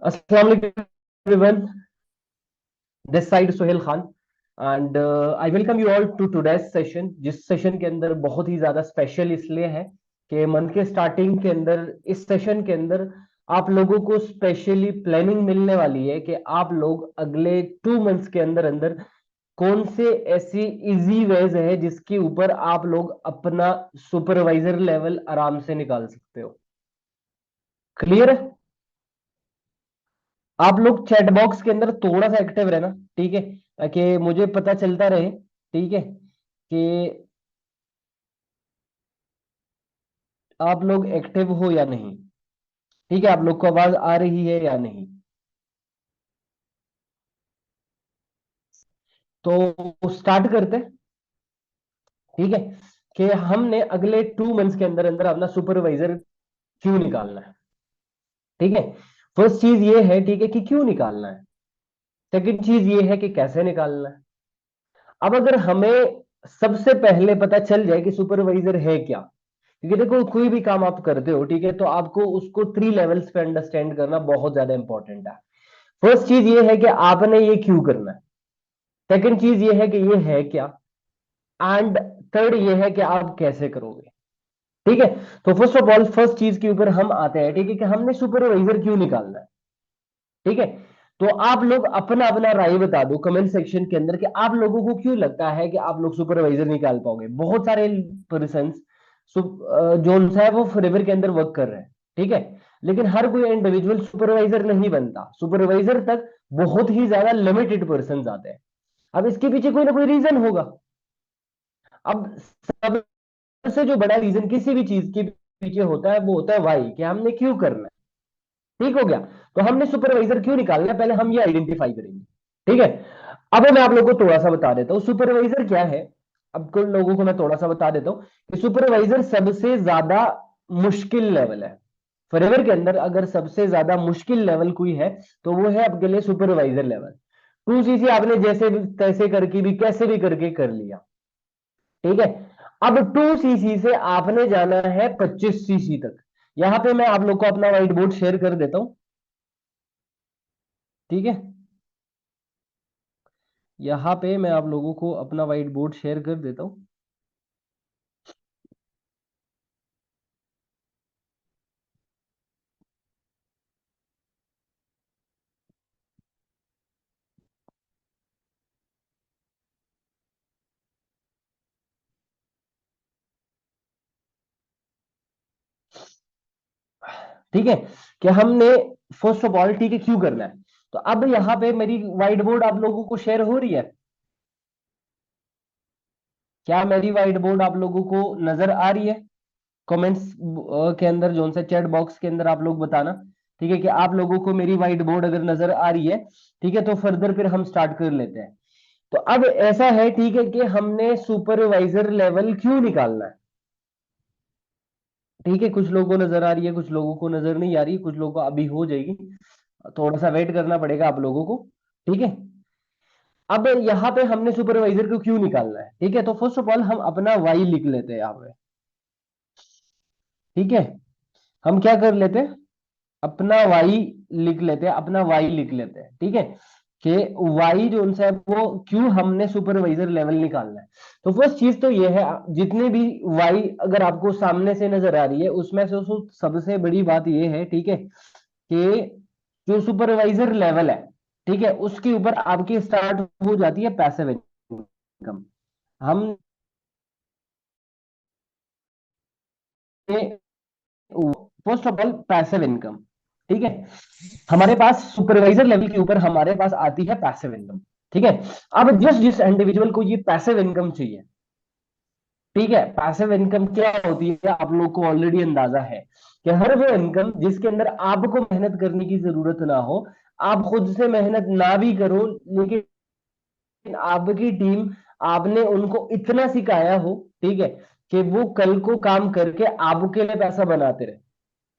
अस्सलाम वालेकुम everyone, this side Suhel Khan and I welcome you all to today's session. जिस session के अंदर बहुत ही ज्यादा स्पेशल इसलिए है कि मंथ के स्टार्टिंग के अंदर इस सेशन के अंदर आप लोगों को स्पेशली प्लानिंग मिलने वाली है कि आप लोग अगले 2 मंथ्स के अंदर अंदर कौन से ऐसी इजी वेज है जिसके ऊपर आप लोग अपना सुपरवाइजर लेवल आराम से निकाल सकते हो। क्लियर है? आप लोग चैट बॉक्स के अंदर थोड़ा सा एक्टिव रहना, ठीक है, ताकि मुझे पता चलता रहे, ठीक है, कि आप लोग एक्टिव हो या नहीं। ठीक है, आप लोग को आवाज आ रही है या नहीं? तो स्टार्ट करते हैं, ठीक है, कि हमने अगले 2 मंथ्स के अंदर अंदर अपना सुपरवाइजर क्यों निकालना है। ठीक है, फर्स्ट चीज ये है, ठीक है, कि क्यों निकालना है। सेकंड चीज ये है कि कैसे निकालना है। अब अगर हमें सबसे पहले पता चल जाए कि सुपरवाइजर है क्या, क्योंकि देखो कोई भी काम आप करते हो, ठीक है, तो आपको उसको 3 लेवल्स पे अंडरस्टैंड करना बहुत ज्यादा इंपॉर्टेंट है। फर्स्ट चीज ये है कि आपने ये क्यों करना है। सेकंड चीज ये है कि ये है क्या। एंड थर्ड ये है कि आप कैसे करोगे। ठीक है, तो फर्स्ट ऑफ ऑल फर्स्ट चीज के ऊपर हम आते हैं, ठीक है, कि हमने सुपरवाइजर क्यों निकालना है। ठीक है, तो आप लोग अपना अपना राय बता दो कमेंट सेक्शन के अंदर कि आप लोगों को क्यों लगता है कि आप लोग सुपरवाइजर निकाल पाओगे। बहुत सारे पर्सन जो है वो फॉरएवर के अंदर वर्क कर रहे हैं, ठीक है, लेकिन हर कोई इंडिविजुअल सुपरवाइजर नहीं बनता। सुपरवाइजर तक बहुत ही ज्यादा लिमिटेड पर्सन आते हैं। अब इसके पीछे कोई ना कोई रीजन होगा। अब सबसे जो बड़ा रीजन किसी भी चीज के पीछे होता है वो होता है वाई, कि हमने क्यों करना है। ठीक हो गया, तो हमने सुपरवाइजर क्यों निकालना है पहले हम ये आइडेंटिफाई करेंगे। ठीक है, अब मैं आप लोगों को थोड़ा सा बता देता हूं सुपरवाइजर क्या है। अब कुछ लोगों को मैं थोड़ा सा बता देता हूं कि सुपरवाइजर सबसे ज्यादा मुश्किल लेवल है। फॉरएवर के अंदर अगर सबसे ज्यादा मुश्किल लेवल कोई है तो वो है आपके लिए सुपरवाइजर लेवल। 2 सीसी आपने जैसे भी तैसे करके भी कैसे भी करके कर लिया, ठीक है। अब 2 सीसी से आपने जाना है 25 सीसी तक। यहां पे मैं आप लोग को अपना व्हाइट बोर्ड शेयर कर देता हूं, ठीक है। यहां पे मैं आप लोगों को अपना व्हाइट बोर्ड शेयर कर देता हूं। ठीक है, कि हमने फर्स्ट ऑफ ऑल, ठीक है, क्यों करना है। तो अब यहां पे मेरी व्हाइट बोर्ड आप लोगों को शेयर हो रही है। क्या मेरी व्हाइट बोर्ड आप लोगों को नजर आ रही है? कमेंट्स के अंदर, जो सा चैट बॉक्स के अंदर आप लोग बताना, ठीक है, कि आप लोगों को मेरी व्हाइट बोर्ड अगर नजर आ रही है। ठीक है, तो फर्दर फिर हम स्टार्ट कर लेते हैं। तो अब ऐसा है, ठीक है, कि हमने सुपरवाइजर लेवल क्यों निकालना है। ठीक है, कुछ लोगों को नजर आ रही है, कुछ लोगों को नजर नहीं आ रही, कुछ लोगों को अभी हो जाएगी। थोड़ा सा वेट करना पड़ेगा आप लोगों को, ठीक है। अब यहाँ पे हमने सुपरवाइजर को क्यों निकालना है, ठीक है, तो फर्स्ट ऑफ ऑल हम अपना वाई लिख लेते हैं यहाँ पे। ठीक है, हम क्या कर लेते हैं, अपना वाई लिख लेते हैं, अपना वाई लिख लेते हैं, ठीक है, कि वाई जो उनसे है वो क्यों हमने सुपरवाइजर लेवल निकालना है। तो फर्स्ट चीज तो ये है, जितने भी वाई अगर आपको सामने से नजर आ रही है उसमें से सबसे बड़ी बात ये है, ठीक है, कि जो सुपरवाइजर लेवल है, ठीक है, उसके ऊपर आपकी स्टार्ट हो जाती है पैसिव इनकम। हम first of all passive income, ठीक है, हमारे पास सुपरवाइजर लेवल के ऊपर हमारे पास आती है पैसिव इनकम। ठीक है, अब जिस इंडिविजुअल को ये पैसिव इनकम चाहिए, ठीक है, पैसिव इनकम क्या होती है आप लोग को ऑलरेडी अंदाजा है कि हर वो इनकम जिसके अंदर आपको मेहनत करने की जरूरत ना हो, आप खुद से मेहनत ना भी करो, लेकिन आपकी टीम, आपने उनको इतना सिखाया हो, ठीक है, कि वो कल को काम करके आपके लिए पैसा बनाते रहे।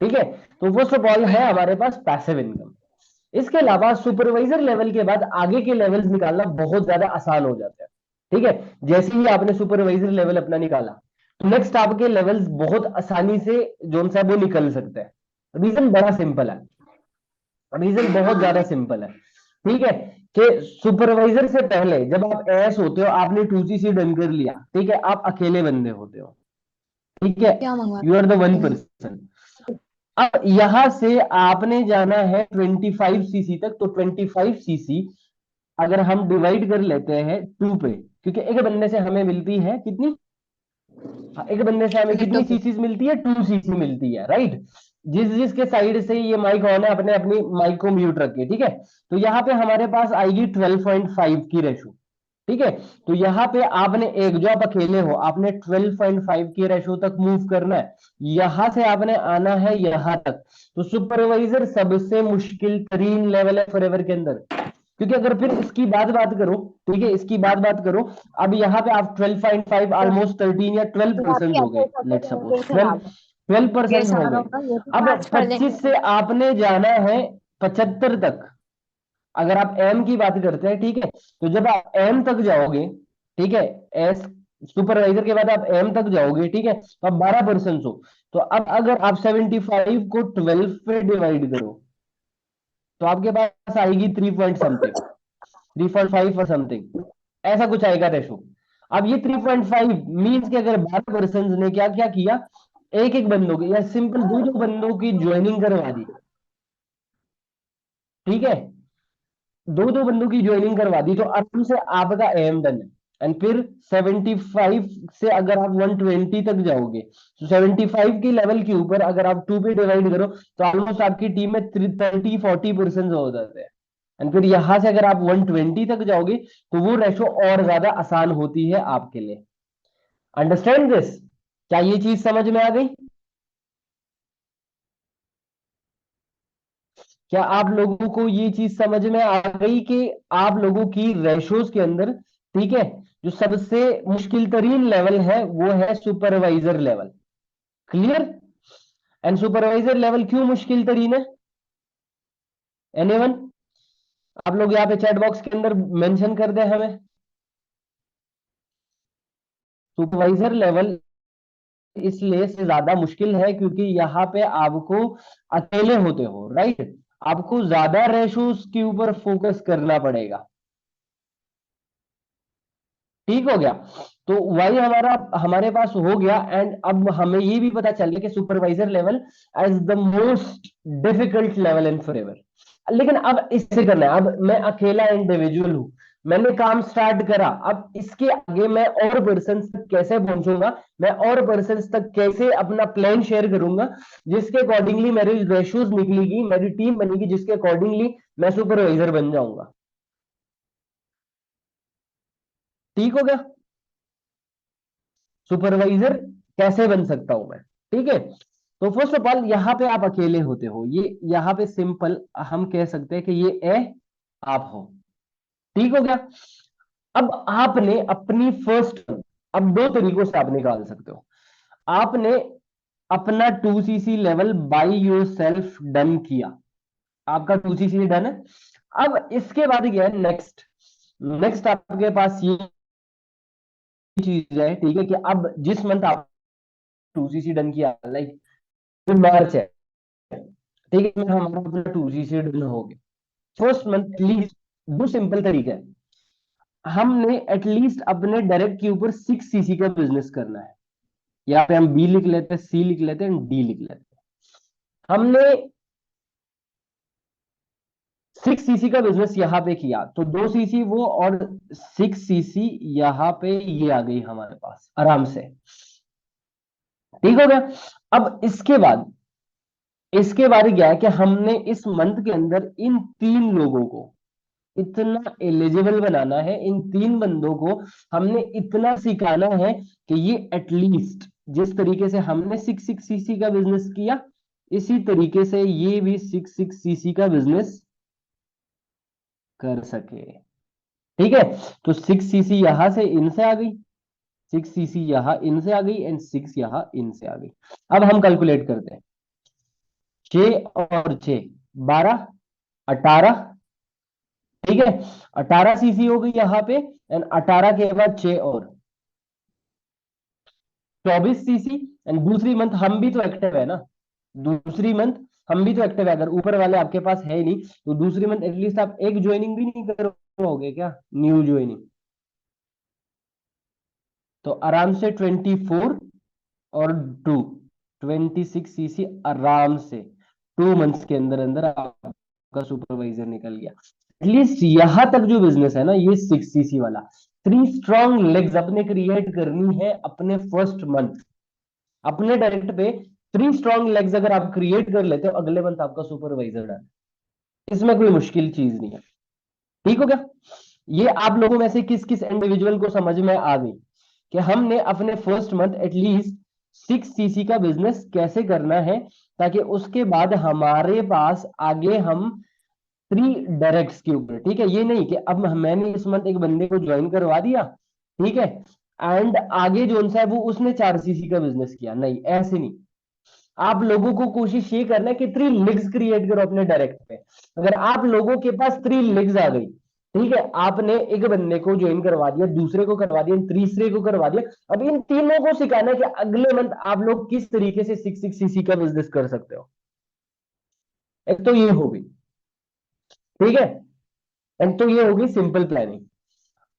ठीक है, तो वो सब ऑल है हमारे पास पैसिव इनकम। इसके अलावा सुपरवाइजर लेवल के बाद आगे के लेवल्स निकालना बहुत ज्यादा आसान हो जाता है। ठीक है, जैसे ही आपने सुपरवाइजर लेवल अपना निकाला तो नेक्स्ट आपके लेवल्स बहुत आसानी से जो सा वो निकल सकते हैं। रीजन बड़ा सिंपल है, रीजन बहुत ज्यादा सिंपल है, ठीक है, कि सुपरवाइजर से पहले जब आप एस होते हो, आपने 2cc डन कर लिया, ठीक है, आप अकेले बंदे होते हो, ठीक है, क्या मंगवा you are the one hmm, person. अब यहां से आपने जाना है 25cc तक, तो 25cc अगर हम डिवाइड कर लेते हैं 2 पे, क्योंकि एक बंदे से हमें मिलती है कितनी, हाँ, एक बंदे से हमें कितनी 100 सीसीज मिलती है, 2cc मिलती है, राइट। जिस जिसके साइड से ये माइक ऑन है, अपने अपनी माइक को म्यूट रखिए, ठीक है। तो यहाँ पे हमारे पास आएगी 12.5 की रेशो, ठीक है। तो यहाँ पे आपने एक, जो आप अकेले हो, आपने 12.5 की रेशो तक मूव करना है, यहां से आपने आना है यहां तक। तो सुपरवाइजर सबसे मुश्किल तरीन लेवल है फॉरएवर के अंदर, क्योंकि अगर फिर इसकी बात करो, ठीक है, इसकी बात करो, अब यहाँ पे आप 12.5 ऑलमोस्ट 13 या 12% हो गए, लेट सपोज 12% हो गए। अब 25 से आपने जाना है 75 तक, अगर आप एम की बात करते हैं, ठीक है, तो जब आप एम तक जाओगे, ठीक है, एस सुपरवाइजर के बाद आप एम तक जाओगे, ठीक है, तो आप 12% हो। तो अब अगर आप 75 को 12 पे डिवाइड करो, तो आपके पास आएगी 3 पॉइंट समथिंग, 3.5 और समथिंग, ऐसा कुछ आएगा रेशो। अब ये 3.5 मीन्स कि अगर 12 पर्सन ने क्या क्या किया, एक एक बंदों की या सिंपल दो दो बंदों की ज्वाइनिंग करवा दी, ठीक है, दो दो बंदों की ज्वाइनिंग करवा दी, तो आराम से आपका एम डन है। एंड फिर 75 से अगर आप 120 तक जाओगे, तो 75 की लेवल के ऊपर अगर आप 2 पे डिवाइड करो, तो ऑलमोस्ट आपकी टीम में 30-40% हो जाते हैं। एंड फिर यहां से अगर आप 120 तक जाओगे, तो वो रेशो और ज्यादा आसान होती है आपके लिए। Understand this? क्या ये चीज समझ में आ गई? क्या आप लोगों को ये चीज समझ में आ गई कि आप लोगों की रेशोज के अंदर, ठीक है, जो सबसे मुश्किल तरीन लेवल है वो है supervisor level. Clear? And supervisor level क्यों मुश्किल तरीन है? एनीवन? आप लोग यहाँ पे चैट बॉक्स के अंदर मेंशन कर दे हमें। सुपरवाइजर लेवल इसलिए से ज्यादा मुश्किल है क्योंकि यहाँ पे आपको अकेले होते हो, राइट, आपको ज्यादा रेशोज के ऊपर फोकस करना पड़ेगा। ठीक हो गया? तो वही हमारा हमारे पास हो गया। एंड अब हमें ये भी पता चल गया कि supervisor level as the most difficult level in forever. लेकिन अब इससे करना है, अब मैं अकेला इंडिविजुअल हूं, मैंने काम स्टार्ट करा, अब इसके आगे मैं और पर्सन तक कैसे पहुंचूंगा, मैं और पर्सन तक कैसे अपना प्लान शेयर करूंगा, जिसके अकॉर्डिंगली मेरी रेशोज निकलेगी, मेरी टीम बनेगी, जिसके अकॉर्डिंगली मैं सुपरवाइजर बन जाऊंगा। ठीक हो गया? सुपरवाइजर कैसे बन सकता हूं मैं? ठीक है, तो फर्स्ट ऑफ ऑल यहां पे आप अकेले होते हो, ये यहां पे सिंपल हम कह सकते हैं कि ये ए आप हो। ठीक हो गया? अब आपने अपनी फर्स्ट, अब दो तरीकों से आप निकाल सकते हो। आपने अपना 2cc level by your self done किया, आपका 2cc डन है। अब इसके बाद क्या है, नेक्स्ट, नेक्स्ट आपके पास ये चीज है, ठीक है, कि अब जिस मंथ आप 2cc डन किया, लाइक मार्च है, ठीक है, हमारा अपना 2cc डन हो गया, फर्स्ट मंथ प्लीज दो सिंपल तरीका है, हमने एटलीस्ट अपने डायरेक्ट के ऊपर 6cc का बिजनेस करना है। यहाँ पे हम बी लिख लेते हैं, सी लिख लेते हैं, डी लिख लेते हैं। हमने 6cc का बिजनेस यहाँ पे किया, तो 2cc वो और 6cc यहाँ पे ये आ गई हमारे पास आराम से। ठीक हो गया? अब इसके बाद क्या है कि हमने इस मंथ के अंदर इन तीन लोगों को इतना एलिजिबल बनाना है, इन तीन बंदों को हमने इतना सिखाना है कि ये एटलीस्ट जिस तरीके से हमने 6 का बिजनेस किया, इसी तरीके से ये भी 6 का बिजनेस कर सके। ठीक है, तो 6 यहां से इनसे आ गई, 6 यहां इनसे आ गई, एंड 6 यहां इनसे आ गई। अब हम कैलकुलेट करते हैं, 6 और 6, 12, 18, ठीक है, 18 हो गई यहाँ पे, एंड 18 के बाद 6 और 24 एंड दूसरी मंथ हम भी तो एक्टिव है ना, दूसरी मंथ हम भी तो एक्टिव है, अगर ऊपर वाले आपके पास है ही नहीं तो दूसरी मंथ एटलीस्ट आप एक ज्वाइनिंग भी नहीं करोगे क्या, न्यू ज्वाइनिंग? तो आराम से 24 और 2, 26 सीसी आराम से 2 मंथ्स के अंदर अंदर आपका सुपरवाइजर निकल गया। एटलीस्ट यहां तक जो बिजनेस है ना, ये 6 सीसी वाला, 3 स्ट्रॉन्ग लेग्स अपने क्रिएट करनी है अपने फर्स्ट मंथ। अपने डायरेक्ट पे 3 स्ट्रॉन्ग लेग्स अगर आप क्रिएट कर लेते हो, अगले मंथ आपका सुपरवाइजर डाल, इसमें कोई मुश्किल चीज नहीं है। ठीक हो गया? ये आप लोगों में से किस किस इंडिविजुअल को समझ में आ गई कि हमने अपने फर्स्ट मंथ एटलीस्ट 6 सीसी का बिजनेस कैसे करना है, ताकि उसके बाद हमारे पास आगे हम 3 डायरेक्ट्स के ऊपर, ठीक है, ये नहीं कि अब मैंने इस मंथ एक बंदे को ज्वाइन करवा दिया, ठीक है, एंड आगे जो सा है वो उसने 4 सीसी का बिजनेस किया, नहीं ऐसे नहीं। आप लोगों को कोशिश ये करना है कि 3 लिग्स क्रिएट करो अपने डायरेक्ट पे। अगर आप लोगों के पास 3 लिग्स आ गई, ठीक है, आपने एक बंदे को ज्वाइन करवा दिया, दूसरे को करवा दिया, तीसरे को करवा दिया, अब इन तीनों को सिखाना है कि अगले मंथ आप लोग किस तरीके से 6 सीसी का बिजनेस कर सकते हो। एक तो ये होगी, ठीक है, एक तो ये होगी सिंपल प्लानिंग।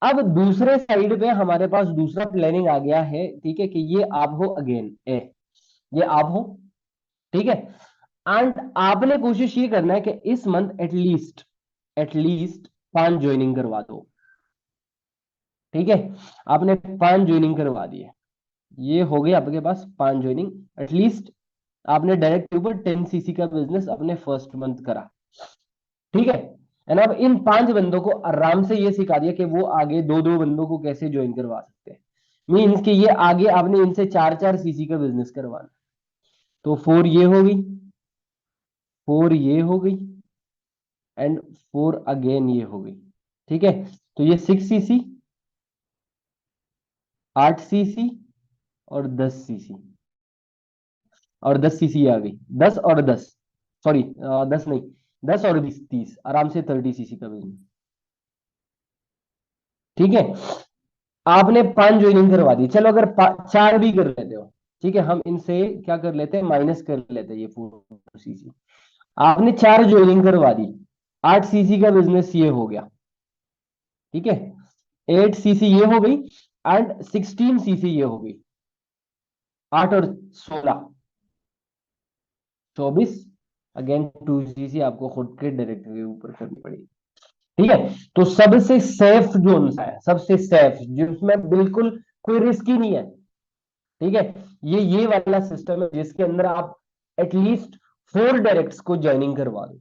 अब दूसरे साइड पे हमारे पास दूसरा प्लानिंग आ गया है, ठीक है, कि ये आप हो अगेन ए, ये आप हो, ठीक है, एंड आपने कोशिश ये करना है कि इस मंथ एटलीस्ट 5 ज्वाइनिंग करवा दो, ठीक है। आपने 5 ज्वाइनिंग करवा दी है, ये हो गई आपके पास 5 ज्वाइनिंग एटलीस्ट। आपने डायरेक्ट के ऊपर 10 सीसी का बिजनेस अपने फर्स्ट मंथ करा, ठीक है। एंड अब इन 5 बंदों को आराम से ये सिखा दिया कि वो आगे दो दो बंदों को कैसे ज्वाइन करवा सकते हैं, मीन्स कि ये आगे आपने इनसे 4 4 सीसी का बिजनेस करवाना। तो 4 ये हो गई, 4 ये हो गई, एंड 4 अगेन ये हो गई, ठीक है। तो ये 6 सीसी, 8 सीसी और 10 सीसी, और 10 सीसी आ गई, 10 और 10, सॉरी 10 नहीं, 10 और 20 30, आराम से 30 सीसी का बिजनेस, ठीक है। आपने 5 ज्वाइनिंग करवा दी, चलो अगर 4 भी कर लेते हो, ठीक है, हम इनसे क्या कर लेते हैं, माइनस कर लेते हैं ये 4 सीसी। आपने 4 ज्वाइनिंग करवा दी, 8 सीसी का बिजनेस ये हो गया, ठीक है, 8 सीसी ये हो गई, एंड 16 सीसी ये हो गई, 8 और 16, 24, अगेन 2 सीसी आपको खुद के डायरेक्टर के ऊपर करनी पड़ेगी, ठीक है। तो सबसे सेफ जोन सा है, सबसे सेफ जिसमें बिल्कुल कोई रिस्क ही नहीं है, ठीक है, ये वाला सिस्टम है जिसके अंदर आप एटलीस्ट 4 डायरेक्ट्स को ज्वाइनिंग करवा दो।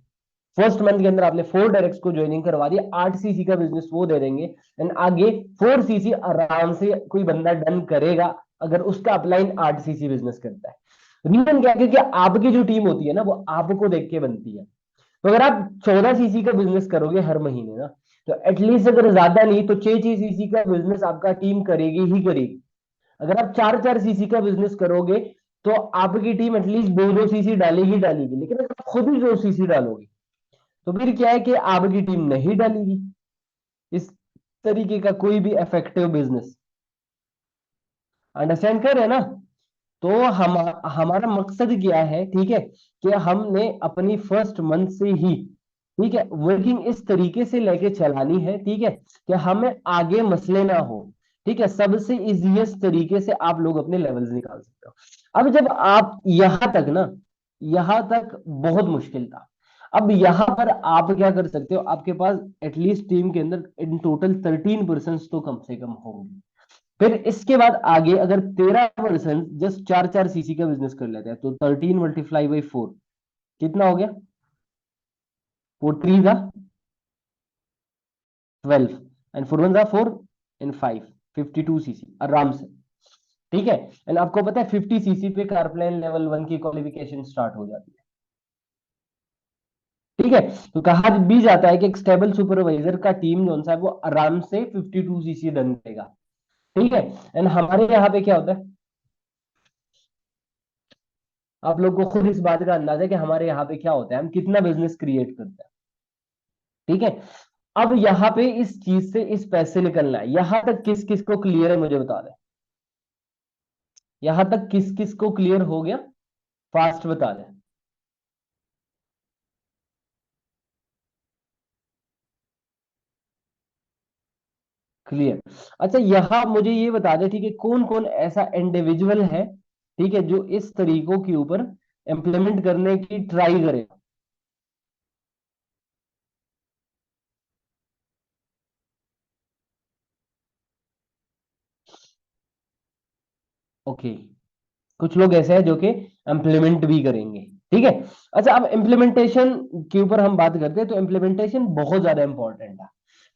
फर्स्ट मंथ के अंदर आपने 4 डायरेक्ट्स को ज्वाइनिंग करवा दिया, 8 सीसी का बिजनेस वो दे देंगे, एंड आगे 4 सीसी आराम से कोई बंदा डन करेगा अगर उसका अपलाइन 8 सीसी बिजनेस करता है। रीजन क्या है कि आपकी जो टीम होती है ना, वो आपको देख के बनती है। तो अगर आप 14 सीसी का बिजनेस करोगे हर महीने ना, तो एटलीस्ट अगर ज्यादा नहीं तो 6 6 सीसी का बिजनेस आपका टीम करेगी ही करेगी। अगर आप 4 4 सीसी का बिजनेस करोगे तो आपकी टीम एटलीस्ट 2 2 सीसी डालेगी डालेगी, लेकिन अगर आप खुद ही 2 सीसी डालोगे तो फिर क्या है कि आपकी टीम नहीं डालेगी। इस तरीके का कोई भी इफेक्टिव बिजनेस, अंडरस्टैंड कर रहे हैं ना? तो हम हमारा मकसद क्या है, ठीक है, कि हमने अपनी फर्स्ट मंथ से ही, ठीक है, वर्किंग इस तरीके से लेके चलानी है, ठीक है, कि हमें आगे मसले ना हो, ठीक है, सबसे इजीएस्ट तरीके से आप लोग अपने लेवल्स निकाल सकते हो। अब जब आप यहां तक ना, यहां तक बहुत मुश्किल था, अब यहां पर आप क्या कर सकते हो, आपके पास एटलीस्ट टीम के अंदर इन टोटल 13 पर्सन तो कम से कम होंगे। फिर इसके बाद आगे अगर 13% जस्ट 4 4 सीसी का बिजनेस कर लेते हैं, तो 13 × 4 कितना हो गया, 4 3 12, एंड 4 1 4 52 सीसी आराम से, ठीक है। एंड आपको पता है 50 सीसी पे कारप्लेन लेवल 1 की क्वालिफिकेशन स्टार्ट हो जाती है, ठीक है। तो कहा भी जाता है कि एक स्टेबल सुपरवाइजर का टीम जो है वो आराम से 52 सीसी रन करेगा, ठीक है। एंड हमारे यहाँ पे क्या होता है, आप लोग को खुद इस बात का अंदाजा है कि हमारे यहाँ पे क्या होता है, हम कितना बिजनेस क्रिएट करते हैं, ठीक है। अब यहाँ पे इस चीज से इस पैसे निकलना है, यहां तक किस किस को क्लियर है मुझे बता दें, यहां तक किस किस को क्लियर हो गया, फास्ट बता दें। क्लियर। अच्छा, यहाँ मुझे ये बता दे, ठीक है, कौन कौन ऐसा इंडिविजुअल है, ठीक है, जो इस तरीकों के ऊपर इम्प्लीमेंट करने की ट्राई करे। ओके, कुछ लोग ऐसे हैं जो कि इम्प्लीमेंट भी करेंगे, ठीक है। अच्छा, अब इम्प्लीमेंटेशन के ऊपर हम बात करते हैं, तो इम्प्लीमेंटेशन बहुत ज्यादा इंपॉर्टेंट है,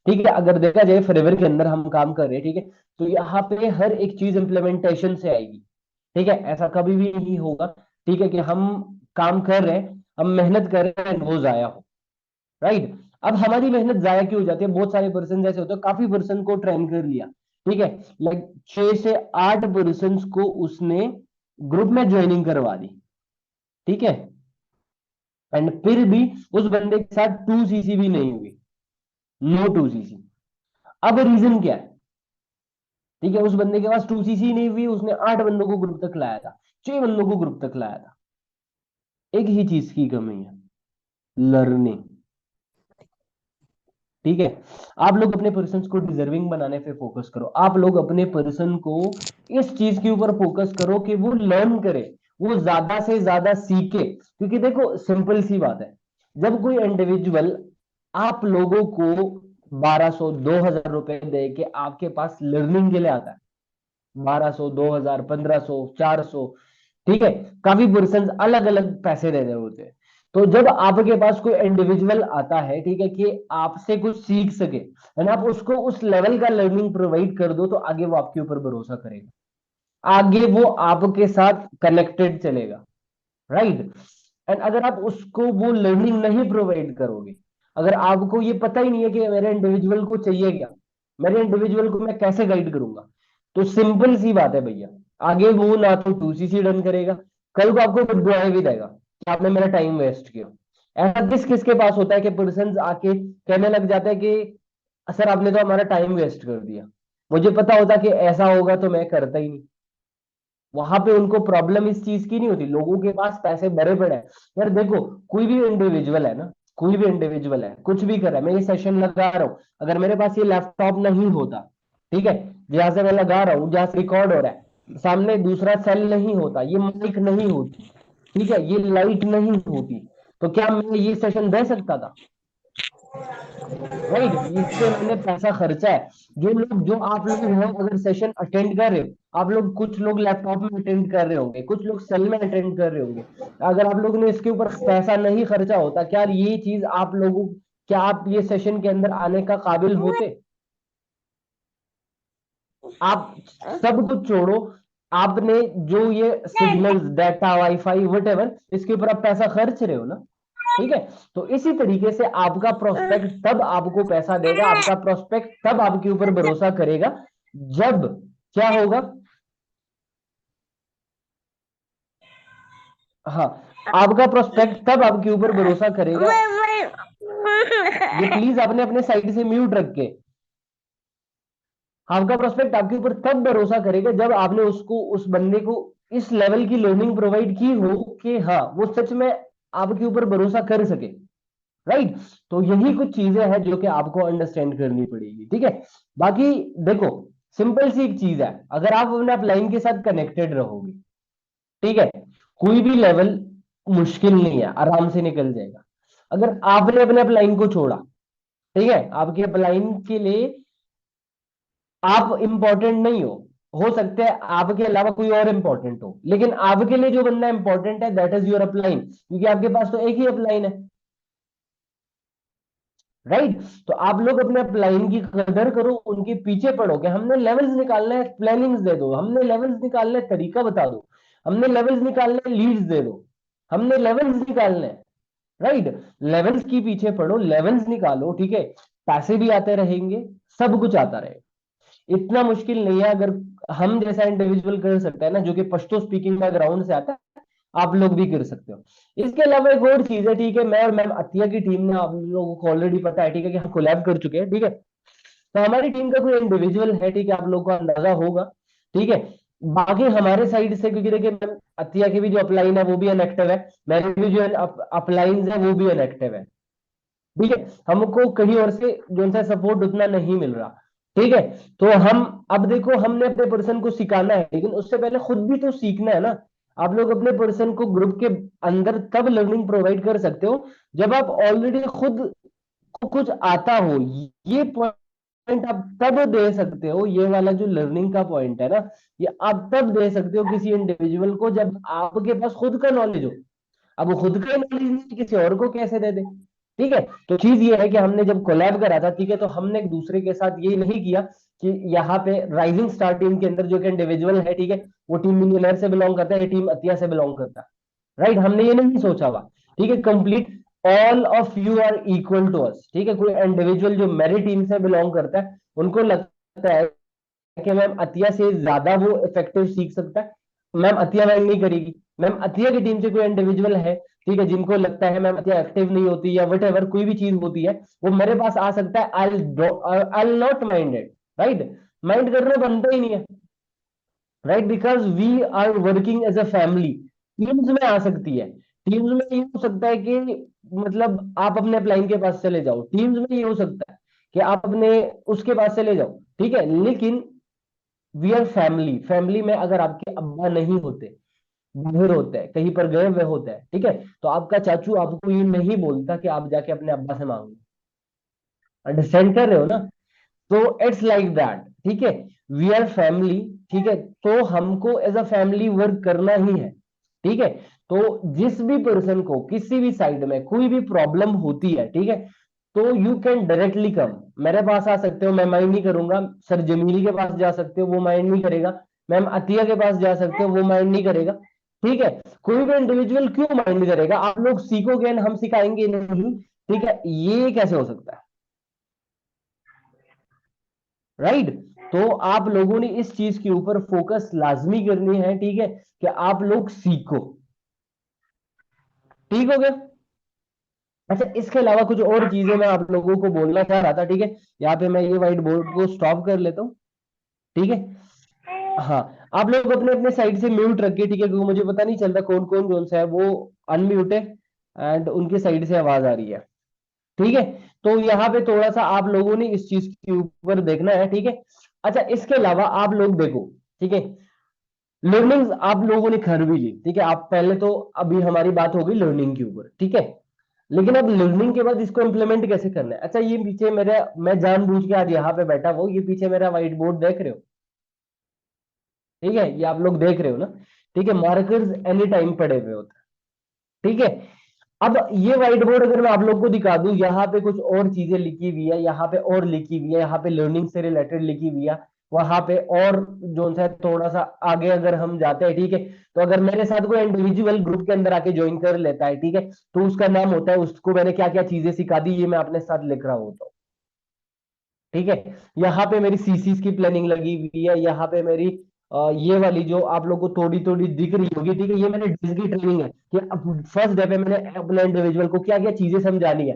ठीक है। अगर देखा जाए फ्रेवर के अंदर हम काम कर रहे हैं, ठीक है, तो यहाँ पे हर एक चीज इम्प्लीमेंटेशन से आएगी, ठीक है। ऐसा कभी भी नहीं होगा, ठीक है, कि हम काम कर रहे हैं, हम मेहनत कर रहे हैं, वो जाया हो, राइट। अब हमारी मेहनत जाया क्यों हो जाती है? बहुत सारे पर्सन ऐसे होते हैं, काफी पर्सन को ट्रेन कर लिया, ठीक है, लाइक 6 से 8 पर्सन को उसने ग्रुप में ज्वाइनिंग करवा दी, ठीक है, एंड फिर भी उस बंदे के साथ 2 सीसी भी नहीं हुई, नो 2 सीसी। अब रीजन क्या है? ठीक है, उस बंदे के पास 2 सीसी नहीं हुई, उसने 8 बंदों को ग्रुप तक लाया था, 6 बंदों को ग्रुप तक लाया था। एक ही चीज की कमी है, लर्निंग, ठीक है। आप लोग अपने पर्सन को डिजर्विंग बनाने पे फोकस करो, आप लोग अपने पर्सन को इस चीज के ऊपर फोकस करो कि वो लर्न करे, वो ज्यादा से ज्यादा सीखे। क्योंकि देखो, सिंपल सी बात है, जब कोई इंडिविजुअल आप लोगों को 1200 2000 रुपए दे के आपके पास लर्निंग के लिए आता है, 1200 2000 1500 400, ठीक है, काफी पर्सन अलग अलग पैसे दे रहे होते हैं। तो जब आपके पास कोई इंडिविजुअल आता है, ठीक है, कि आपसे कुछ सीख सके, एंड आप उसको उस लेवल का लर्निंग प्रोवाइड कर दो, तो आगे वो आपके ऊपर भरोसा करेगा, आगे वो आपके साथ कनेक्टेड चलेगा, राइट। एंड अगर आप उसको वो लर्निंग नहीं प्रोवाइड करोगे, अगर आपको ये पता ही नहीं है कि मेरे इंडिविजुअल को चाहिए क्या, मेरे इंडिविजुअल को मैं कैसे गाइड करूंगा, तो सिंपल सी बात है भैया, आगे वो ना तो 2 सीसी डन करेगा, कल को आपको दुआएं भी देगा कि आपने मेरा टाइम वेस्ट किया। ऐसा किस किस के पास होता है कि पर्सन आके कहने लग जाता है कि सर आपने तो हमारा टाइम वेस्ट कर दिया, मुझे पता होता कि ऐसा होगा तो मैं करता ही नहीं। वहां पे उनको प्रॉब्लम इस चीज की नहीं होती, लोगों के पास पैसे भरे पड़े हैं। यार देखो, कोई भी इंडिविजुअल है ना, कोई भी इंडिविजुअल है, कुछ भी कर रहा है, मैं ये सेशन लगा रहा हूँ, अगर मेरे पास ये लैपटॉप नहीं होता, ठीक है, जहां से मैं लगा रहा हूँ, जहां से रिकॉर्ड हो रहा है, सामने दूसरा सेल नहीं होता, ये माइक नहीं होती, ठीक है, ये लाइट नहीं होती, तो क्या मैं ये सेशन दे सकता था? राइट, इस पे मैंने पैसा खर्चा है। जो आप लोग हैं, अगर सेशन अटेंड कर रहे हो, आप लोग, कुछ लोग लैपटॉप में अटेंड कर रहे होंगे, कुछ लोग सेल में अटेंड कर रहे होंगे, अगर आप लोगों ने इसके ऊपर पैसा नहीं खर्चा होता, क्या ये चीज आप लोगों, क्या आप ये सेशन के अंदर आने का काबिल होते? आप सब कुछ छोड़ो, आपने जो ये सिग्नल्स, डाटा, वाईफाई, वट इसके ऊपर आप पैसा खर्च रहे हो ना, ठीक है। तो इसी तरीके से आपका प्रोस्पेक्ट तब आपको पैसा देगा, आपका प्रोस्पेक्ट तब आपके ऊपर भरोसा करेगा, जब क्या होगा? हाँ, आपका प्रोस्पेक्ट तब आपके ऊपर भरोसा करेगा। ये प्लीज आपने अपने साइड से म्यूट रख के, आपका प्रोस्पेक्ट आपके ऊपर तब भरोसा करेगा जब आपने उसको, उस बंदे को इस लेवल की लर्निंग प्रोवाइड की हो कि हाँ वो सच में आपके ऊपर भरोसा कर सके, राइट। तो यही कुछ चीजें हैं जो कि आपको अंडरस्टैंड करनी पड़ेगी, ठीक है। बाकी देखो, सिंपल सी एक चीज है, अगर आप अपने अपलाइन के साथ कनेक्टेड रहोगे, ठीक है, कोई भी लेवल मुश्किल नहीं है, आराम से निकल जाएगा। अगर आपने अपने अपलाइन को छोड़ा, ठीक है, आपके अपलाइन के लिए आप इंपॉर्टेंट नहीं हो सकता है आपके अलावा कोई और इंपॉर्टेंट हो, लेकिन आपके लिए जो बंदा इंपॉर्टेंट है, दैट इज योर अपलाइन, क्योंकि आपके पास तो एक ही अपलाइन है, राइट। तो आप लोग अपने अपलाइन की कदर करो, उनके पीछे पड़ो कि हमने लेवल्स निकालना है, प्लानिंग्स दे दो, हमने लेवल्स निकालना है, तरीका बता दो, हमने लेवल्स निकालना है, लीड्स दे दो, हमने लेवल्स निकालना है, राइट। लेवल्स की पीछे पड़ो, लेवल्स निकालो, ठीक है, पैसे भी आते रहेंगे, सब कुछ आता रहेगा, इतना मुश्किल नहीं है। अगर हम जैसा इंडिविजुअल कर सकता है ना, जो कि पश्तो स्पीकिंग का ग्राउंड से आता है, आप लोग भी कर सकते हो। इसके अलावा एक और चीज है, ठीक है, मैं और मैम अतिया की टीम ने, आप लोगों को ऑलरेडी पता है, ठीक है, कि हम कोलैब कर चुके हैं, ठीक है। तो हमारी टीम का कोई इंडिविजुअल है, ठीक है, आप लोगों को अंदाजा होगा, ठीक है। बाकी हमारे साइड से, क्योंकि देखिए मैम अतिया की भी जो अपलाइन है वो भी अनएक्टिव है, मेरे भी जो अपलाइन है वो भी अनएक्टिव है, ठीक है, हमको कहीं और से जो सा सपोर्ट उतना नहीं मिल रहा। ठीक है। तो हम, अब देखो हमने अपने पर्सन को सिखाना है, लेकिन उससे पहले खुद भी तो सीखना है ना। आप लोग अपने पर्सन को ग्रुप के अंदर तब लर्निंग प्रोवाइड कर सकते हो जब आप ऑलरेडी खुद को कुछ आता हो। ये पॉइंट आप तब दे सकते हो, ये वाला जो लर्निंग का पॉइंट है ना, ये आप तब दे सकते हो किसी इंडिविजुअल को जब आपके पास खुद का नॉलेज हो। अब वो खुद का नॉलेज नहीं, किसी और को कैसे दे दे। ठीक है। तो चीज ये है कि हमने जब कोलैब करा था, ठीक है, तो हमने एक दूसरे के साथ ये नहीं किया कि यहाँ पे राइजिंग स्टार टीम के अंदर जो कि इंडिविजुअल है, ठीक है, वो टीम मिलियनर से बिलोंग करता है, टीम अतिया से बिलोंग करता है। राइट, हमने ये नहीं सोचा हुआ। ठीक है, complete all of you are equal to us. ठीक है, कोई इंडिविजुअल जो मेरी टीम से बिलोंग करता है, उनको लगता है कि मैम अतिया से ज्यादा वो इफेक्टिव सीख सकता है, मैम अतिया मैम नहीं करेगी। मैम अतिया की टीम से कोई इंडिविजुअल है, ठीक है, जिनको लगता है मैम अतिया एक्टिव नहीं होती या वट एवर कोई भी चीज होती है, वो मेरे पास आ सकता है। I not minded. Right, mind करना बनता ही नहीं है। Right, because we are working as a family. Teams में आ सकती है। टीम्स में ये हो सकता है कि मतलब आप अपने अपलाइन के पास चले जाओ, टीम्स में ये हो सकता है कि आप अपने उसके पास चले जाओ। ठीक है, लेकिन वी आर फैमिली। फैमिली में अगर आपके अब्बा नहीं होते, बाहर होते हैं, कहीं पर गए हुए होते हैं, ठीक है, तो आपका चाचू आपको ये नहीं बोलता कि आप जाके अपने अब्बा से मांगो। अंडरस्टैंड कर रहे हो ना? तो इट्स लाइक दैट। ठीक है, वी आर फैमिली। ठीक है, तो हमको एज अ फैमिली वर्क करना ही है। ठीक है, तो जिस भी पर्सन को किसी भी साइड में कोई भी प्रॉब्लम होती है, ठीक है, तो यू कैन डायरेक्टली कम, मेरे पास आ सकते हो, मैं माइंड नहीं करूंगा। सर जमीली के पास जा सकते हो, वो माइंड नहीं करेगा। मैम अतिया के पास जा सकते हो, वो माइंड नहीं करेगा। ठीक है, कोई भी इंडिविजुअल क्यों माइंड करेगा? आप लोग सीखोगे and हम सिखाएंगे नहीं। ठीक है, ये कैसे हो सकता है? राइट। तो आप लोगों ने इस चीज के ऊपर फोकस लाजमी करनी है। ठीक है, कि आप लोग सीखो। ठीक हो गया? अच्छा, इसके अलावा कुछ और चीजें मैं आप लोगों को बोलना चाह रहा था। ठीक है, यहाँ पे मैं ये व्हाइट बोर्ड को स्टॉप कर लेता हूँ। ठीक है। हाँ, आप लोग अपने अपने साइड से म्यूट रखिए। ठीक है, क्योंकि मुझे पता नहीं चलता कौन कौन कौन सा है वो अनम्यूट है एंड उनके साइड से आवाज आ रही है। ठीक है, तो यहाँ पे थोड़ा सा आप लोगों ने इस चीज के ऊपर देखना है। ठीक है। अच्छा, इसके अलावा आप लोग देखो। ठीक है, लर्निंग आप लोगों ने कर भी ली। ठीक है, आप पहले तो अभी हमारी बात हो गई लर्निंग के ऊपर। ठीक है, लेकिन अब लर्निंग के बाद इसको इंप्लीमेंट कैसे करना है? अच्छा, ये पीछे मेरे, मैं जानबूझ के आज यहाँ पे बैठा हूँ, ये पीछे मेरा व्हाइट बोर्ड देख रहे हो? ठीक है, ये आप लोग देख रहे हो ना? ठीक है, मार्कर्स एनी टाइम पड़े हुए होते हैं। ठीक है, अब ये व्हाइट बोर्ड अगर मैं आप लोग को दिखा दूं, यहाँ पे कुछ और चीजें लिखी हुई है, यहाँ पे और लिखी हुई है, यहाँ पे लर्निंग से रिलेटेड लिखी हुई है, वहां पे और जो सा थोड़ा सा आगे अगर हम जाते हैं, ठीक है, तो अगर मेरे साथ कोई इंडिविजुअल ग्रुप के अंदर आके ज्वाइन कर लेता है, ठीक है, तो उसका नाम होता है, उसको मैंने क्या क्या चीजें सिखा दी, ये मैं अपने साथ लिख रहा होता हूँ। ठीक है, यहाँ पे मेरी सीसीस की प्लानिंग लगी हुई है, यहाँ पे मेरी ये वाली जो आप लोग को थोड़ी थोड़ी दिख रही होगी, ठीक है, ये मैंने डिस की ट्रेनिंग है कि फर्स्ट डे पे मैंने अपने इंडिविजुअल को क्या क्या चीजें समझानी है।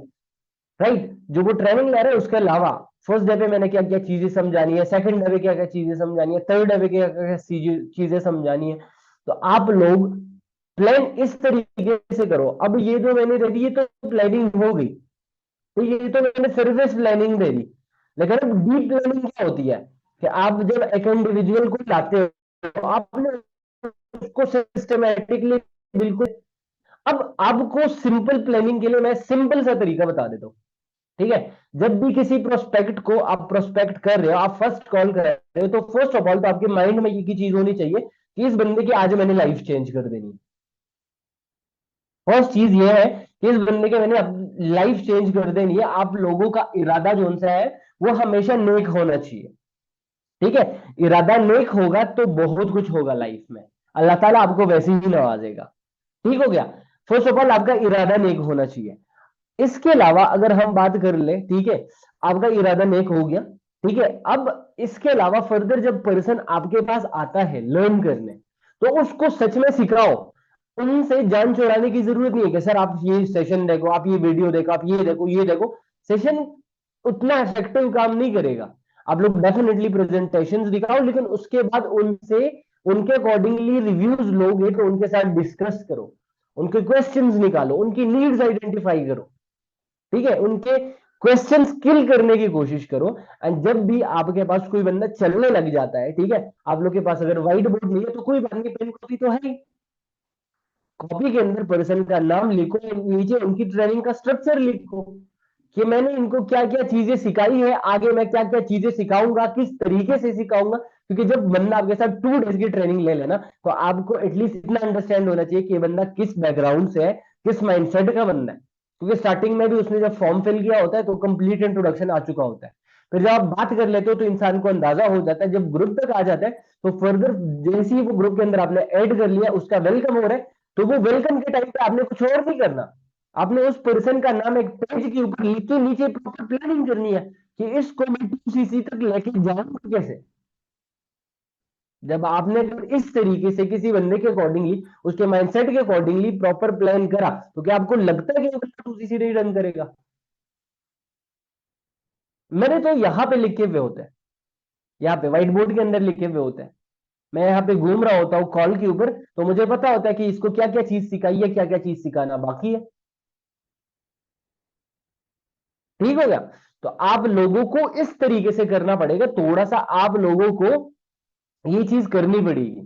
राइट, जो वो ट्रेनिंग ले रहे हैं उसके अलावा फर्स्ट डे पे मैंने क्या क्या चीजें समझानी है, सेकंड डे पे क्या क्या चीजें समझानी है, थर्ड डे पे क्या क्या चीजें समझानी है। तो आप लोग प्लान इस तरीके से करो। अब ये जो मैंने दे दी, ये तो प्लानिंग हो गई, तो ये तो मैंने सर्विस प्लानिंग दे दी। लेकिन अब डीप प्लानिंग क्या होती है कि आप जब एक इंडिविजुअल को लाते हो, तो आपने उसको सिस्टमेटिकली, बिल्कुल। अब आपको सिंपल प्लानिंग के लिए मैं सिंपल सा तरीका बता देता हूँ। ठीक है, जब भी किसी प्रोस्पेक्ट को आप प्रोस्पेक्ट कर रहे हो, आप फर्स्ट कॉल कर रहे हो, तो फर्स्ट ऑफ ऑल तो आपके माइंड में ये की चीज होनी चाहिए कि इस बंदे की आज मैंने लाइफ चेंज कर देनी है। फर्स्ट चीज ये है कि इस बंदे के मैंने लाइफ चेंज कर देनी है। आप लोगों का इरादा जो सा है वो हमेशा नेक होना चाहिए। ठीक है, इरादा नेक होगा तो बहुत कुछ होगा लाइफ में, अल्लाह ताला आपको वैसे ही नवाजेगा। ठीक हो गया? फर्स्ट ऑफ ऑल आपका इरादा नेक होना चाहिए। इसके अलावा अगर हम बात कर ले, ठीक है, आपका इरादा नेक हो गया। ठीक है, अब इसके अलावा फर्दर जब पर्सन आपके पास आता है लर्न करने, तो उसको सच में सिखाओ। उनसे जान चुराने की जरूरत नहीं है कि सर आप ये सेशन देखो, आप ये वीडियो देखो, आप ये देखो, ये देखो। सेशन उतना इफेक्टिव काम नहीं करेगा। आप लोग डेफिनेटली प्रेजेंटेशंस दिखाओ, लेकिन उसके बाद उनसे उनके अकॉर्डिंगली रिव्यूज लोगे तो उनके साथ डिस्कस करो, उनके क्वेश्चंस निकालो, उनकी नीड्स आइडेंटिफाई करो। ठीक है, उनके क्वेश्चन किल करने की कोशिश करो। एंड जब भी आपके पास कोई बंदा चलने लग जाता है, ठीक है, आप लोग के पास अगर व्हाइट बोर्ड नहीं है तो कोई बात नहीं, पेन कॉपी तो है ही। कॉपी के अंदर पर्सन का नाम लिखो, नीचे उनकी ट्रेनिंग का स्ट्रक्चर लिखो कि मैंने इनको क्या क्या चीजें सिखाई है, आगे मैं क्या क्या चीजें सिखाऊंगा, किस तरीके से सिखाऊंगा। क्योंकि जब बंदा आपके साथ 2 डेज की ट्रेनिंग ले लेना, तो आपको एटलीस्ट इतना अंडरस्टैंड होना चाहिए कि ये बंदा किस बैकग्राउंड से है, किस माइंडसेट का बंदा है। क्योंकि स्टार्टिंग में भी उसने जब फॉर्म फिल किया होता है तो कंप्लीट इंट्रोडक्शन आ चुका होता है। फिर जब आप बात कर लेते हो तो इंसान को अंदाजा हो जाता है, जब ग्रुप तक आ जाता है तो फर्दर जैसे ही वो ग्रुप के अंदर आपने ऐड कर लिया, उसका वेलकम हो रहा है, तो वो वेलकम के टाइम पे आपने कुछ और नहीं करना। आपने उस पर्सन का नाम एक पेज के ऊपर लिख के नीचे प्रॉपर प्लानिंग करनी है कि इसको मैं 2cc तक लेके जाऊंगा कैसे। जब आपने इस तरीके से किसी बंदे के अकॉर्डिंगली, उसके माइंडसेट के अकॉर्डिंगली प्रॉपर प्लान करा, तो क्या आपको लगता है कि वो बंदा 2cc नहीं रन करेगा? मैंने तो यहाँ पे लिखे हुए होते हैं, यहाँ पे व्हाइट बोर्ड के अंदर लिखे हुए होते हैं। मैं यहाँ पे घूम रहा होता हूँ कॉल के ऊपर, तो मुझे पता होता है कि इसको क्या क्या चीज सिखाई है, क्या क्या चीज सिखाना बाकी है। ठीक हो गया? तो आप लोगों को इस तरीके से करना पड़ेगा, थोड़ा सा आप लोगों को ये चीज करनी पड़ेगी।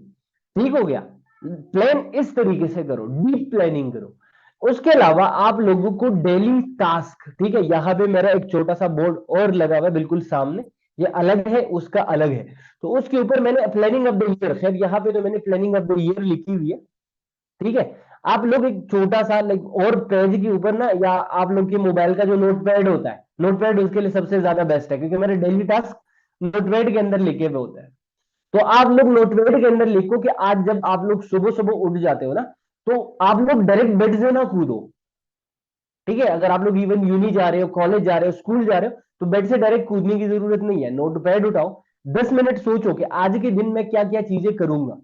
ठीक हो गया? प्लान इस तरीके से करो, डीप प्लानिंग करो। उसके अलावा आप लोगों को डेली टास्क, ठीक है, यहां पे मेरा एक छोटा सा बोर्ड और लगा हुआ है बिल्कुल सामने, ये अलग है, उसका अलग है। तो उसके ऊपर मैंने प्लानिंग ऑफ द ईयर, शायद यहाँ पे तो मैंने प्लानिंग ऑफ द ईयर लिखी हुई है। ठीक है? आप लोग एक छोटा सा लाइक और पेज के ऊपर ना, या आप लोग के मोबाइल का जो नोटपैड होता है, नोटपैड उसके लिए सबसे ज्यादा बेस्ट है, क्योंकि मेरे डेली टास्क नोटपैड के अंदर लिखे हुए होते हैं। तो आप लोग नोटपैड के अंदर लिखो कि आज जब आप लोग सुबह सुबह उठ जाते हो ना, तो आप लोग डायरेक्ट बेड से ना कूदो। ठीक है? अगर आप लोग इवन यूनी जा रहे हो, कॉलेज जा रहे हो, स्कूल जा रहे हो, तो बेड से डायरेक्ट कूदने की जरूरत नहीं है। नोटपैड उठाओ, 10 मिनट सोचो कि आज के दिन मैं क्या क्या चीजें करूंगा।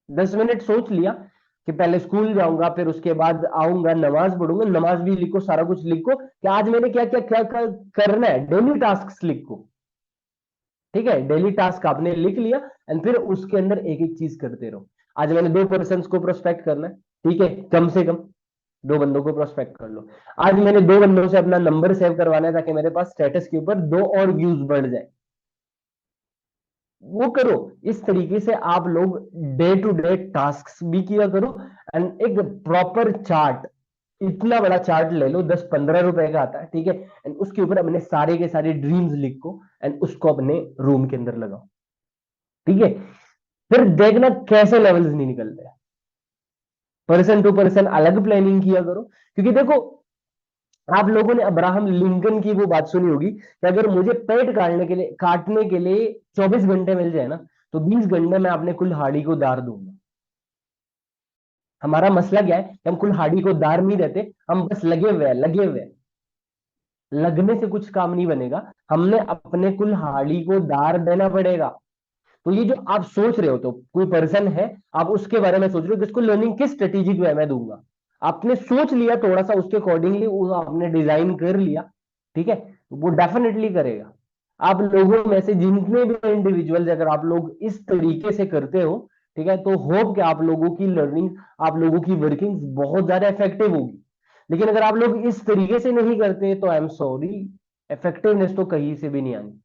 10 मिनट सोच लिया कि पहले स्कूल जाऊंगा, फिर उसके बाद आऊंगा, नमाज पढ़ूंगा, नमाज भी लिखो, सारा कुछ लिखो कि आज मैंने क्या क्या क्या क्या करना है, डेली टास्क लिखो। ठीक है? डेली टास्क आपने लिख लिया, एंड फिर उसके अंदर एक एक चीज करते रहो। आज मैंने 2 पर्सन को प्रोस्पेक्ट करना है, ठीक है, कम से कम 2 बंदों को प्रोस्पेक्ट कर लो। आज मैंने 2 बंदों से अपना नंबर सेव करवाना है, ताकि मेरे पास स्टेटस के ऊपर 2 और व्यूज बढ़ जाए। वो करो। इस तरीके से आप लोग डे टू डे टास्क भी किया करो। एंड एक प्रॉपर चार्ट, इतना बड़ा चार्ट ले लो, 10-15 रुपए का आता है, ठीक है, एंड उसके ऊपर अपने सारे के सारे ड्रीम्स लिखो, एंड उसको अपने रूम के अंदर लगाओ। ठीक है? फिर देखना कैसे लेवल्स नहीं निकलते हैं। पर्सन टू पर्सन अलग प्लानिंग किया करो। क्योंकि देखो, आप लोगों ने अब्राहम लिंकन की वो बात सुनी होगी कि अगर मुझे पेट काटने के लिए 24 घंटे मिल जाए ना, तो 20 घंटे में अपने कुल्हाड़ी को दार दूंगा। हमारा मसला क्या है कि हम कुल्हाड़ी को दार नहीं देते, हम बस लगे हुए हैं, लगे हुए हैं। लगने से कुछ काम नहीं बनेगा, हमने अपने कुल्हाड़ी को दार देना पड़ेगा। तो ये जो आप सोच रहे हो, तो कोई पर्सन है, आप उसके बारे में सोच रहे हो कि इसको लर्निंग किस स्ट्रेटेजिक वे में दूंगा। आपने सोच लिया थोड़ा सा उसके अकॉर्डिंगली, वो आपने डिजाइन कर लिया, ठीक है, वो डेफिनेटली करेगा। आप लोगों में से जितने भी इंडिविजुअल, अगर आप लोग इस तरीके से करते हो, ठीक है, तो होप कि आप लोगों की लर्निंग, आप लोगों की वर्किंग बहुत ज्यादा इफेक्टिव होगी। लेकिन अगर आप लोग इस तरीके से नहीं करते तो आई एम सॉरी, इफेक्टिवनेस तो कहीं से भी नहीं आनी।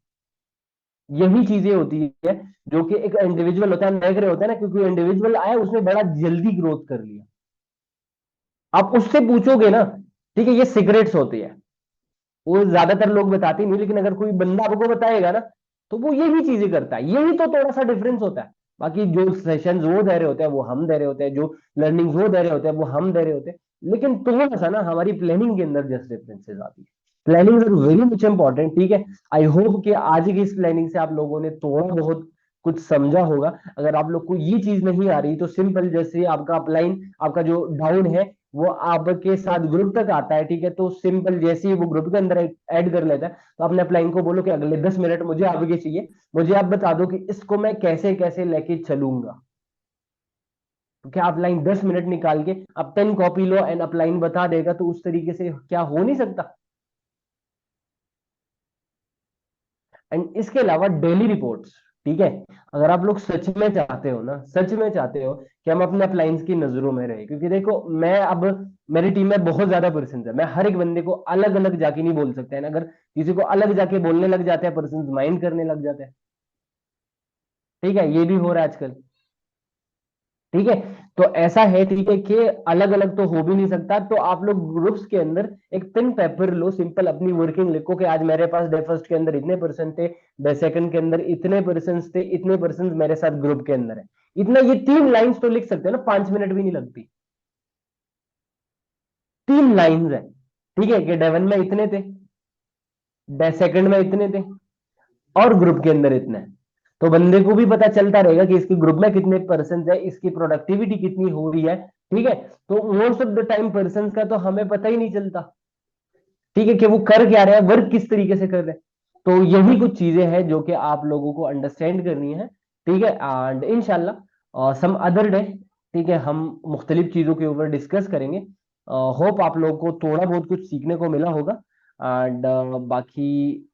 यही चीजें होती है जो कि एक इंडिविजुअल होता है, देख रहे होते हैं ना, क्योंकि इंडिविजुअल आया, उसने बड़ा जल्दी ग्रोथ कर लिया। आप उससे पूछोगे ना, ठीक है, ये सीक्रेट्स होती है, वो ज्यादातर लोग बताते नहीं, लेकिन अगर कोई बंदा आपको बताएगा ना, तो वो यही चीजें करता है। यही तो थोड़ा सा डिफरेंस होता है। बाकी जो सेशंस वो दे रहे होते हैं वो हम दे रहे होते हैं, जो लर्निंग वो दे रहे होते हैं वो हम दे रहे होते हैं। लेकिन थोड़ा सा ना हमारी प्लानिंग के अंदर जस्ट डिफरेंसेस आती है। Planning is very much important. ठीक है? आई होप कि आज की इस प्लानिंग से आप लोगों ने थोड़ा बहुत कुछ समझा होगा। अगर आप लोग को ये चीज नहीं आ रही, तो सिंपल जैसे आपका अपलाइन, आपका जो डाउन है, वो आपके साथ ग्रुप तक आता है, ठीक है, तो सिंपल जैसे ही वो ग्रुप के अंदर ऐड कर लेता है, तो अपने अपलाइन को बोलो कि अगले 10 मिनट मुझे आगे चाहिए, मुझे आप बता दो कि इसको मैं कैसे कैसे लेके चलूंगा। तो क्या अपलाइन 10 मिनट निकाल के आप 10 कॉपी लो एंड अपलाइन बता देगा, तो उस तरीके से क्या हो नहीं सकता? एंड इसके अलावा डेली रिपोर्ट्स, ठीक है। अगर आप लोग सच में चाहते हो ना, सच में चाहते हो कि हम अपने अपलाइंस की नजरों में रहे, क्योंकि देखो मैं अब, मेरी टीम में बहुत ज्यादा पर्सन है, मैं हर एक बंदे को अलग अलग जाके नहीं बोल सकता है ना, अगर किसी को अलग जाके बोलने लग जाते हैं पर्सन माइंड करने लग जाते हैं। ठीक है, ये भी हो रहा है आजकल। ठीक है, तो ऐसा है, ठीक है, कि अलग अलग तो हो भी नहीं सकता, तो आप लोग ग्रुप्स के अंदर एक पेन पेपर लो, सिंपल अपनी वर्किंग लिखो कि आज मेरे पास डे फर्स्ट के अंदर इतने परसेंट थे, डे सेकंड के अंदर इतने परसेंट थे, इतने परसेंट मेरे साथ ग्रुप के अंदर है। इतना, ये 3 लाइंस तो लिख सकते हैं ना, 5 मिनट भी नहीं लगती। 3 लाइंस है, ठीक है, कि डे वन में इतने थे, डे सेकंड में इतने थे, और ग्रुप के अंदर इतने हैं। तो बंदे को भी पता चलता रहेगा कि इसके ग्रुप में कितने पर्सन है, इसकी प्रोडक्टिविटी कितनी हो रही है। ठीक है, तो most of the time person का तो हमें पता ही नहीं चलता। ठीक है, कि वो कर क्या रहे हैं, वर्क किस तरीके से कर रहे हैं। तो यही कुछ चीजें हैं जो कि आप लोगों को अंडरस्टैंड करनी है। ठीक है, एंड इनशाला सम अदर डे, ठीक है, हम मुख्तलिफ चीजों के ऊपर डिस्कस करेंगे। होप आप लोगों को थोड़ा बहुत कुछ सीखने को मिला होगा। एंड बाकी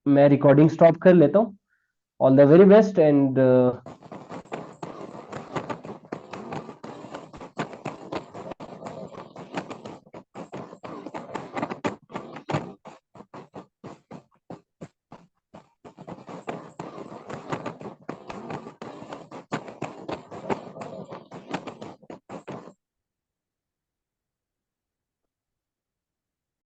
मैं रिकॉर्डिंग स्टॉप कर लेता हूँ। All the very best, and